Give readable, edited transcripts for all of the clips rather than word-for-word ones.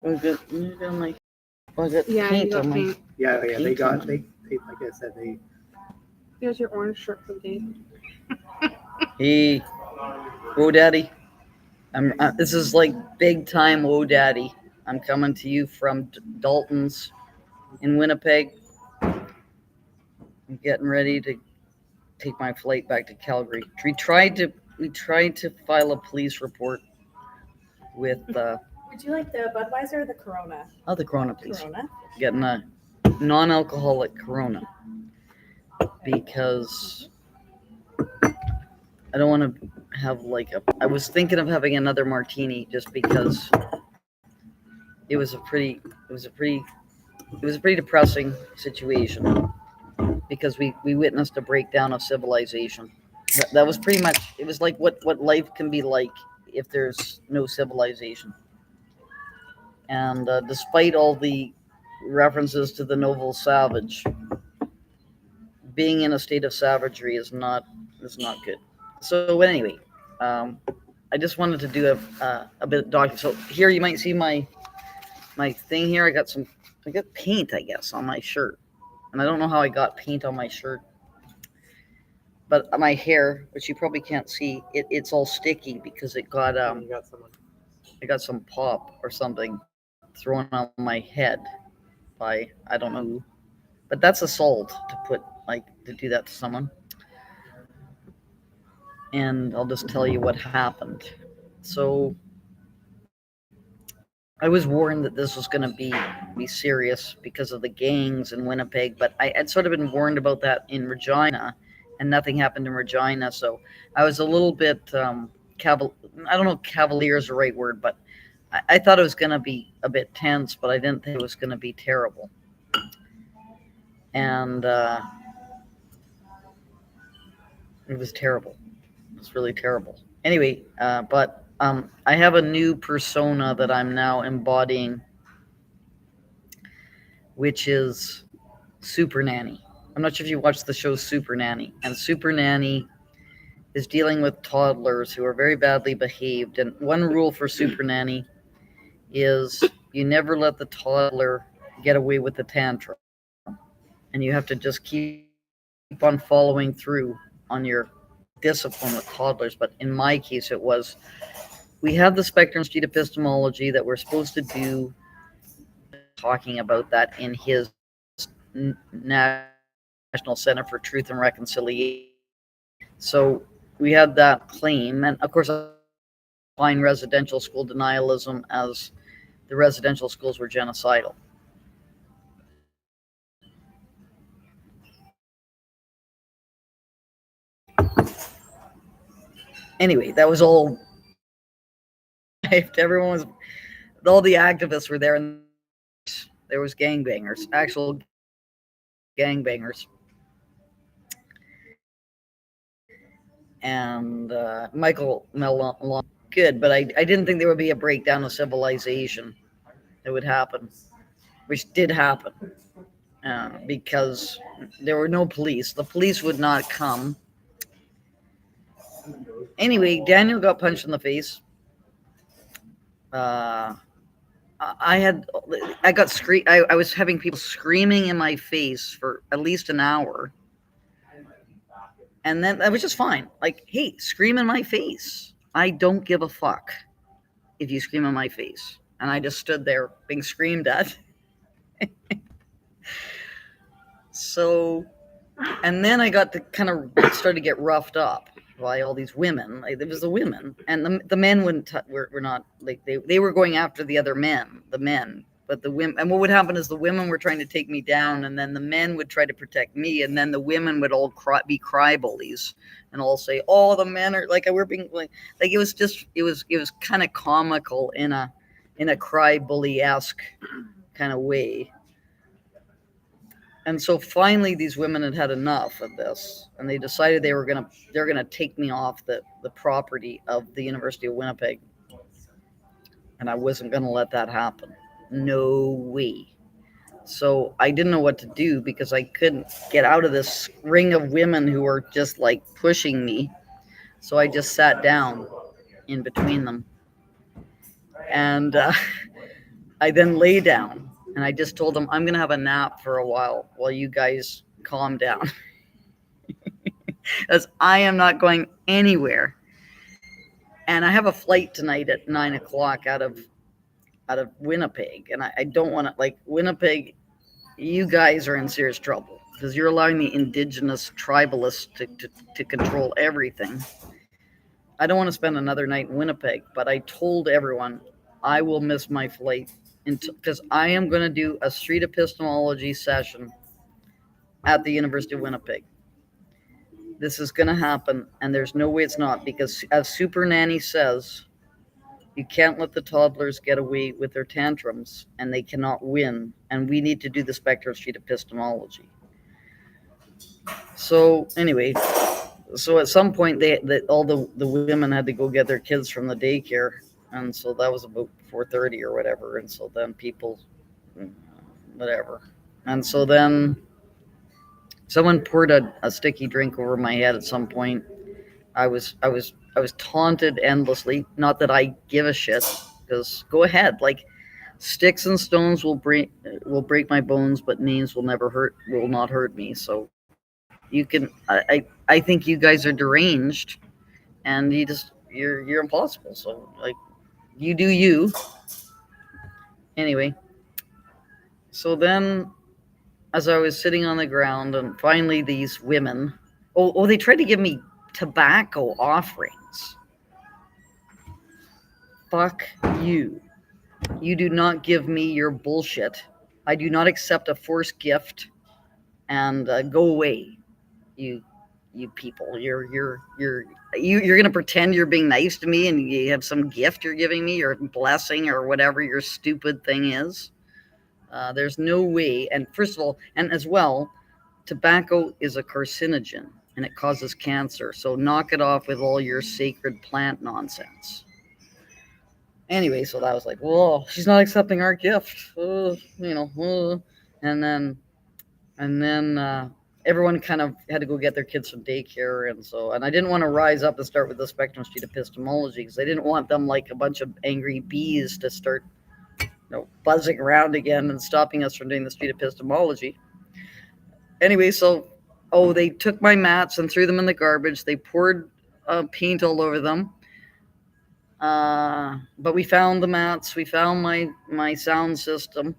Was it Yeah, paint you got on my? paint. Yeah, Paint they got on they like I said they. Here's your orange shirt for the day. Hey, Whoa Daddy. This is like big time Whoa Daddy. I'm coming to you from Dalton's in Winnipeg. I'm getting ready to take my flight back to Calgary. We tried to file a police report with Would you like the Budweiser or the Corona? the Corona, please. Corona. Getting a non-alcoholic Corona because I don't want to have I was thinking of having another martini just because it was a pretty depressing situation because we witnessed a breakdown of civilization. That was pretty much, it was like what life can be like if there's no civilization. And despite all the references to the novel Savage, being in a state of savagery is not good. So anyway, I just wanted to do a bit of document. So here you might see my thing here. I got paint, I guess, on my shirt, and I don't know how I got paint on my shirt, but my hair, which you probably can't see, it's all sticky because it got You got someone. I got some pop or something thrown on my head by I don't know who, but that's assault to do that to someone. And I'll just tell you what happened. So I was warned that this was going to be serious because of the gangs in Winnipeg, but I had sort of been warned about that in Regina, and nothing happened in Regina. So I was a little bit I don't know if cavalier is the right word, but I thought it was going to be a bit tense, but I didn't think it was going to be terrible. And it was terrible. It was really terrible. Anyway, but I have a new persona that I'm now embodying, which is Super Nanny. I'm not sure if you watched the show Super Nanny. And Super Nanny is dealing with toddlers who are very badly behaved. And one rule for Super Nanny is you never let the toddler get away with the tantrum. And you have to just keep on following through on your discipline with toddlers. But in my case, it was, we have the spectrum street epistemology that we're supposed to do, talking about that in his National Center for Truth and Reconciliation. So we had that claim, and of course, I find residential school denialism as the residential schools were genocidal. Anyway, that was all. Everyone was, all the activists were there, and there was gangbangers, actual gangbangers. And Michael Mellon, good, but I didn't think there would be a breakdown of civilization that would happen, which did happen, because there were no police. The police would not come. Anyway, Daniel got punched in the face. I was having people screaming in my face for at least an hour. And then that was just fine. Like, hey, scream in my face. I don't give a fuck if you scream in my face. And I just stood there being screamed at. So, and then I got to kind of start to get roughed up by all these women. Like, it was the women, and the men were not, like, they were going after the other men, but the women. And what would happen is the women were trying to take me down, and then the men would try to protect me, and then the women would all be cry bullies and all say, "Oh, the men are like, we're being like it was just it was kind of comical in a cry bully-esque kind of way." And so finally, these women had had enough of this, and they decided they're gonna take me off the property of the University of Winnipeg, and I wasn't gonna let that happen. No way. So I didn't know what to do because I couldn't get out of this ring of women who were just like pushing me. So I just sat down in between them, and I then lay down and I just told them I'm going to have a nap for a while you guys calm down. Because I am not going anywhere. And I have a flight tonight at 9 o'clock out of Winnipeg. And I don't want to, like, Winnipeg, you guys are in serious trouble because you're allowing the indigenous tribalists to control everything. I don't want to spend another night in Winnipeg, but I told everyone I will miss my flight because I am going to do a street epistemology session at the University of Winnipeg. This is going to happen, and there's no way it's not, because as Super Nanny says, you can't let the toddlers get away with their tantrums, and they cannot win, and we need to do the spectrum street epistemology. So anyway, so at some point all the women had to go get their kids from the daycare, and so that was about 4:30 or whatever, and so then people, whatever, and so then someone poured a sticky drink over my head at some point. I was taunted endlessly. Not that I give a shit, because go ahead. Like, sticks and stones will break my bones, but names will not hurt me. So you can. I think you guys are deranged, and you're impossible. So, like, you do you. Anyway, so then, as I was sitting on the ground, and finally these women, they tried to give me tobacco offerings. Fuck you. You do not give me your bullshit. I do not accept a forced gift, and go away, you people. You're gonna pretend you're being nice to me, and you have some gift you're giving me, or blessing, or whatever your stupid thing is. There's no way. And first of all, and as well, tobacco is a carcinogen and it causes cancer. So knock it off with all your sacred plant nonsense. Anyway, so that was like, whoa, she's not accepting our gift. And then everyone kind of had to go get their kids from daycare, and I didn't want to rise up and start with the spectrum street epistemology, because I didn't want them, like a bunch of angry bees, to start buzzing around again and stopping us from doing the street epistemology. Anyway, so they took my mats and threw them in the garbage. They poured paint all over them. But we found the mats. We found my sound system.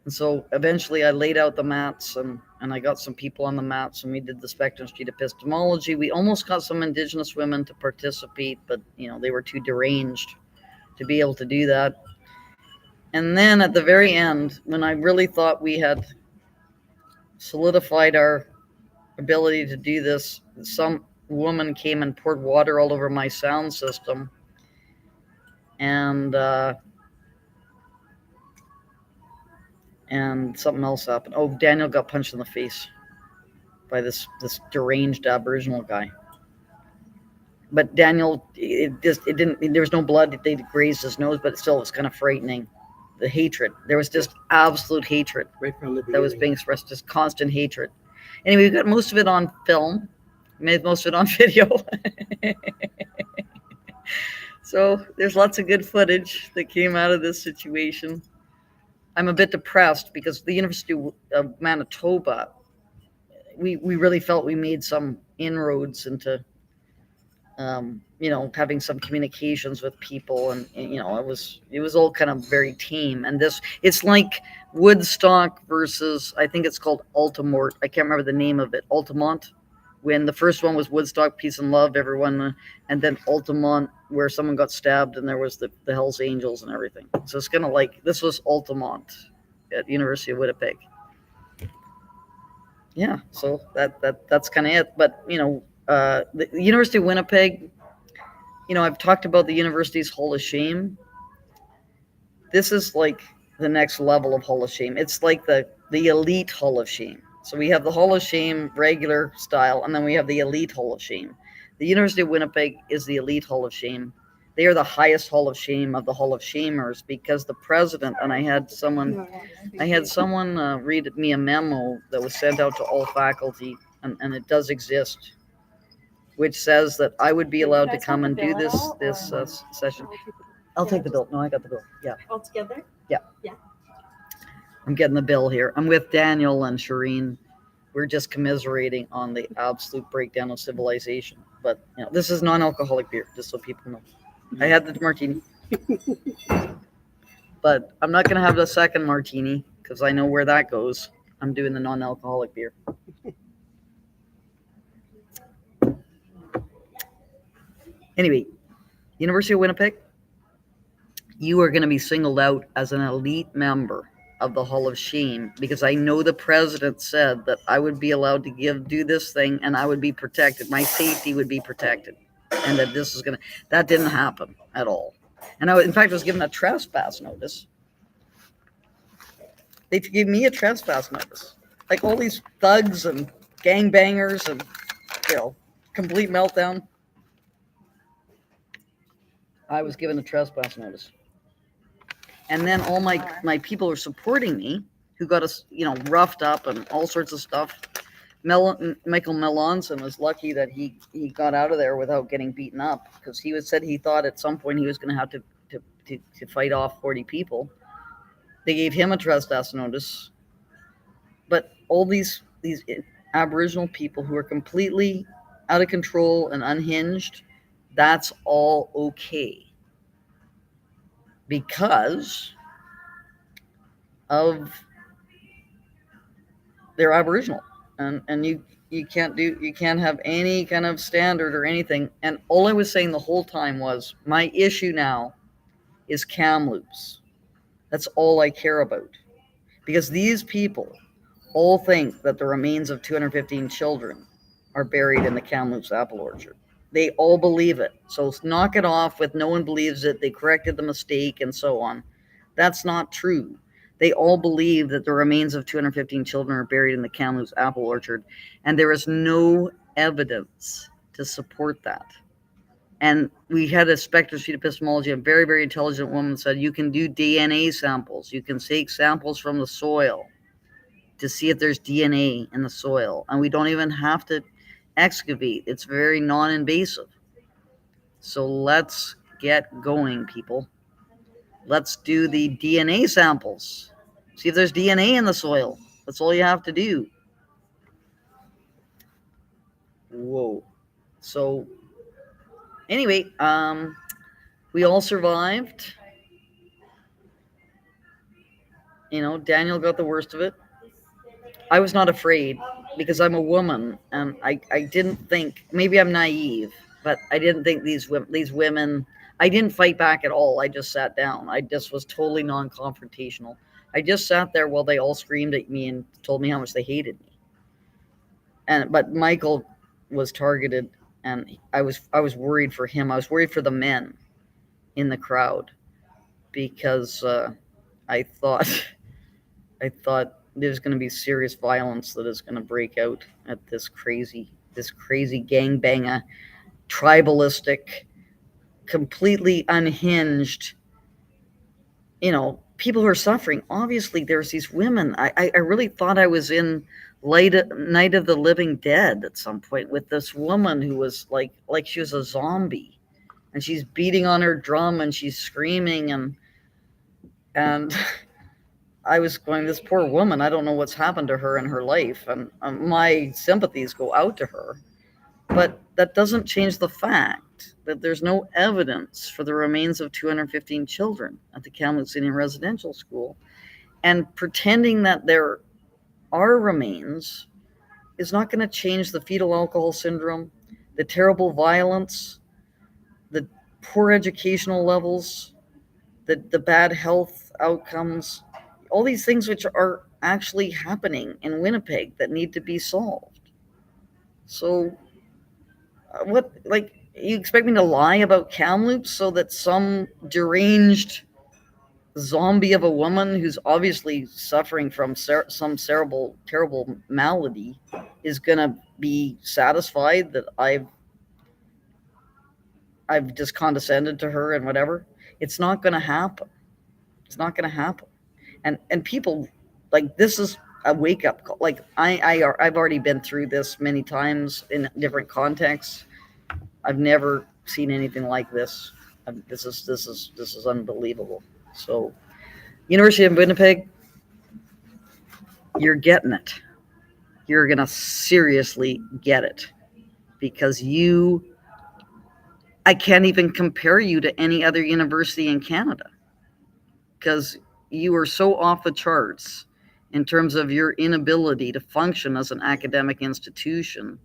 And so eventually I laid out the mats, and I got some people on the mats, and we did the spectrum street epistemology. We almost got some indigenous women to participate, but they were too deranged to be able to do that. And then at the very end, when I really thought we had solidified our ability to do this, some woman came and poured water all over my sound system, and something else happened. Daniel got punched in the face by this deranged Aboriginal guy. But Daniel, there was no blood. They grazed his nose, but still, it was kind of frightening. The hatred. There was just absolute hatred that was being expressed, just constant hatred. Anyway, we got most of it on film, made most of it on video. So there's lots of good footage that came out of this situation. I'm a bit depressed because the University of Manitoba, we really felt we made some inroads into having some communications with people, and it was all kind of very tame. And it's like Woodstock versus, I think it's called Altamont. I can't remember the name of it. Altamont, when the first one was Woodstock, peace and love, everyone, and then Altamont, where someone got stabbed, and there was the Hells Angels and everything. So it's kind of like, this was Altamont at the University of Winnipeg. Yeah, so that's kind of it. But the University of Winnipeg, I've talked about the university's Hall of Shame. This is like the next level of Hall of Shame. It's like the elite Hall of Shame. So we have the Hall of Shame regular style, and then we have the elite Hall of Shame. The University of Winnipeg is the elite Hall of Shame. They are the highest Hall of Shame of the Hall of Shamers, because the president, and I had someone read me a memo that was sent out to all faculty, and it does exist, which says that I would be allowed to come and do this session. I'll Yeah, take the just- bill. No, I got the bill. Yeah, All together? I'm getting the bill here. I'm with Daniel and Shireen. We're just commiserating on the absolute breakdown of civilization. But this is non-alcoholic beer, just so people know. I had the martini, but I'm not gonna have the second martini because I know where that goes. I'm doing the non-alcoholic beer. Anyway, University of Winnipeg, you are going to be singled out as an elite member of the Hall of Shame because I know the president said that I would be allowed to do this thing and I would be protected. My safety would be protected, and that that didn't happen at all. And in fact, I was given a trespass notice. They gave me a trespass notice. Like all these thugs and gangbangers and complete meltdown. I was given a trespass notice. And then all my people are supporting me, who got us, roughed up and all sorts of stuff. Michael Melanson was lucky that he got out of there without getting beaten up, because said he thought at some point he was going to have to fight off 40 people. They gave him a trespass notice. But all these Aboriginal people who are completely out of control and unhinged, that's all okay, because of they're Aboriginal, and you can't have any kind of standard or anything. And all I was saying the whole time was my issue now is Kamloops. That's all I care about, because these people all think that the remains of 215 children are buried in the Kamloops apple orchard. They all believe it. So knock it off with no one believes it. They corrected the mistake and so on. That's not true. They all believe that the remains of 215 children are buried in the Kamloops apple orchard, and there is no evidence to support that. And we had a spectroscopy epistemology. A very, very intelligent woman said, you can do DNA samples. You can take samples from the soil to see if there's DNA in the soil. And we don't even have to excavate. It's very non-invasive. So let's get going, people. Let's do the DNA samples. See if there's DNA in the soil. That's all you have to do. Whoa. So anyway, we all survived. Daniel got the worst of it. I was not afraid because I'm a woman, and I didn't think, maybe I'm naive, but I didn't think these women, I didn't fight back at all. I just sat down. I just was totally non-confrontational. I just sat there while they all screamed at me and told me how much they hated me. But Michael was targeted, and I was worried for him. I was worried for the men in the crowd, because I thought there's going to be serious violence that is going to break out at this crazy gangbanger, tribalistic, completely unhinged, people who are suffering. Obviously, there's these women. I really thought I was in Night of the Living Dead at some point, with this woman who was like she was a zombie, and she's beating on her drum and she's screaming, and I was going, this poor woman, I don't know what's happened to her in her life, and my sympathies go out to her. But that doesn't change the fact that there's no evidence for the remains of 215 children at the Kamloops Indian Residential School. And pretending that there are remains is not going to change the fetal alcohol syndrome, the terrible violence, the poor educational levels, the bad health outcomes, all these things which are actually happening in Winnipeg that need to be solved. So you expect me to lie about Kamloops so that some deranged zombie of a woman who's obviously suffering from some terrible malady is going to be satisfied that I've just condescended to her and whatever? It's not going to happen. It's not going to happen. And people, this is a wake up call. I've already been through this many times in different contexts. I've never seen anything like this. This is unbelievable. So, University of Winnipeg, you're getting it. You're gonna seriously get it because I can't even compare you to any other university in Canada because you are so off the charts in terms of your inability to function as an academic institution.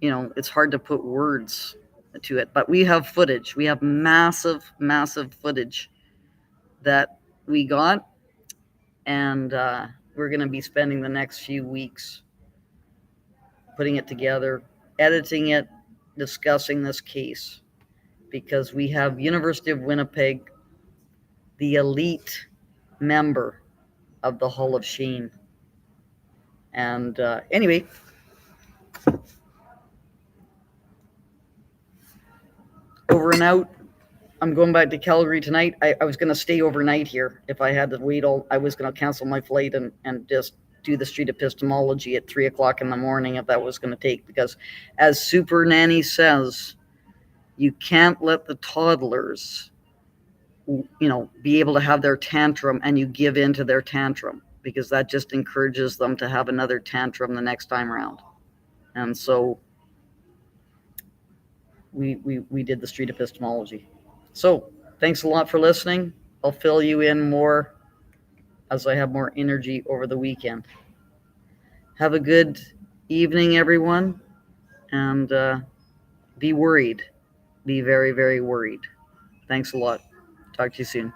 It's hard to put words to it, but we have footage. We have massive, massive footage that we got, and we're going to be spending the next few weeks putting it together, editing it, discussing this case, because we have University of Winnipeg, the elite member of the Hall of Shame. And anyway, over and out. I'm going back to Calgary tonight. I was going to stay overnight here. If I had to wait I was going to cancel my flight and just do the street epistemology at 3:00 in the morning if that was going to take, because as Super Nanny says, you can't let the toddlers, be able to have their tantrum and you give in to their tantrum, because that just encourages them to have another tantrum the next time around. And so we did the street epistemology. So thanks a lot for listening. I'll fill you in more as I have more energy over the weekend. Have a good evening, everyone, and be worried. Be very, very worried. Thanks a lot. Talk to you soon.